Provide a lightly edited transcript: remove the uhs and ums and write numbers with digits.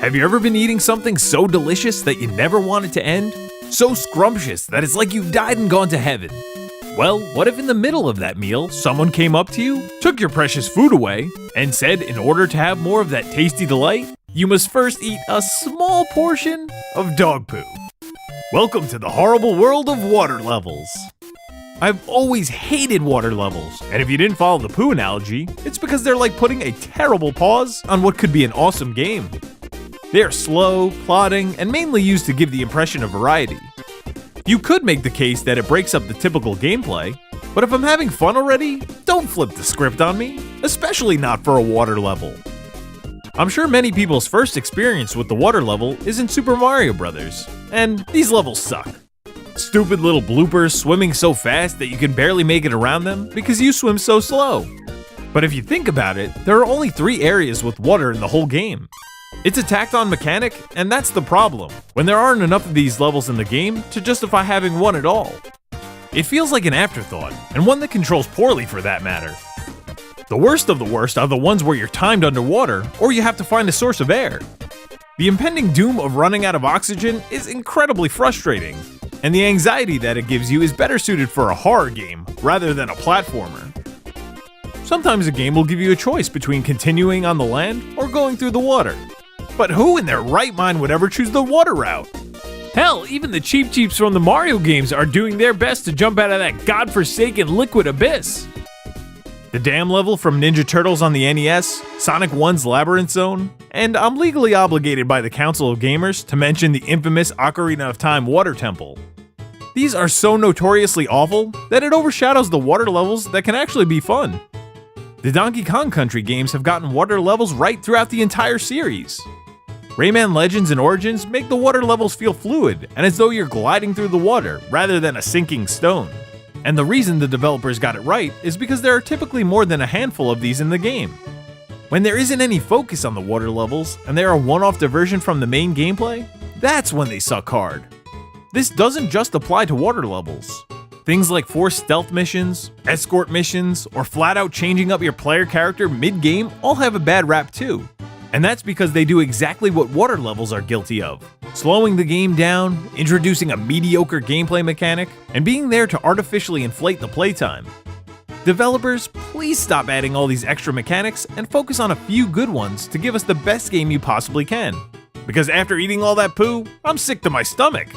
Have you ever been eating something so delicious that you never want it to end? So scrumptious that it's like you've died and gone to heaven? Well, what if in the middle of that meal, someone came up to you, took your precious food away, and said in order to have more of that tasty delight, you must first eat a small portion of dog poo? Welcome to the horrible world of water levels. I've always hated water levels, and if you didn't follow the poo analogy, it's because they're like putting a terrible pause on what could be an awesome game. They are slow, plodding, and mainly used to give the impression of variety. You could make the case that it breaks up the typical gameplay, but if I'm having fun already, don't flip the script on me, especially not for a water level. I'm sure many people's first experience with the water level is in Super Mario Bros., and these levels suck. Stupid little bloopers swimming so fast that you can barely make it around them because you swim so slow. But if you think about it, there are only 3 areas with water in the whole game. It's a tacked on mechanic, and that's the problem, when there aren't enough of these levels in the game to justify having one at all. It feels like an afterthought, and one that controls poorly for that matter. The worst of the worst are the ones where you're timed underwater, or you have to find a source of air. The impending doom of running out of oxygen is incredibly frustrating, and the anxiety that it gives you is better suited for a horror game rather than a platformer. Sometimes a game will give you a choice between continuing on the land or going through the water. But who in their right mind would ever choose the water route? Hell, even the Cheep Cheeps from the Mario games are doing their best to jump out of that godforsaken liquid abyss. The dam level from Ninja Turtles on the NES, Sonic 1's Labyrinth Zone, and I'm legally obligated by the Council of Gamers to mention the infamous Ocarina of Time Water Temple. These are so notoriously awful that it overshadows the water levels that can actually be fun. The Donkey Kong Country games have gotten water levels right throughout the entire series. Rayman Legends and Origins make the water levels feel fluid and as though you're gliding through the water rather than a sinking stone. And the reason the developers got it right is because there are typically more than a handful of these in the game. When there isn't any focus on the water levels and they are a one-off diversion from the main gameplay, that's when they suck hard. This doesn't just apply to water levels. Things like forced stealth missions, escort missions, or flat out changing up your player character mid-game all have a bad rap too. And that's because they do exactly what water levels are guilty of: slowing the game down, introducing a mediocre gameplay mechanic, and being there to artificially inflate the playtime. Developers, please stop adding all these extra mechanics and focus on a few good ones to give us the best game you possibly can. Because after eating all that poo, I'm sick to my stomach.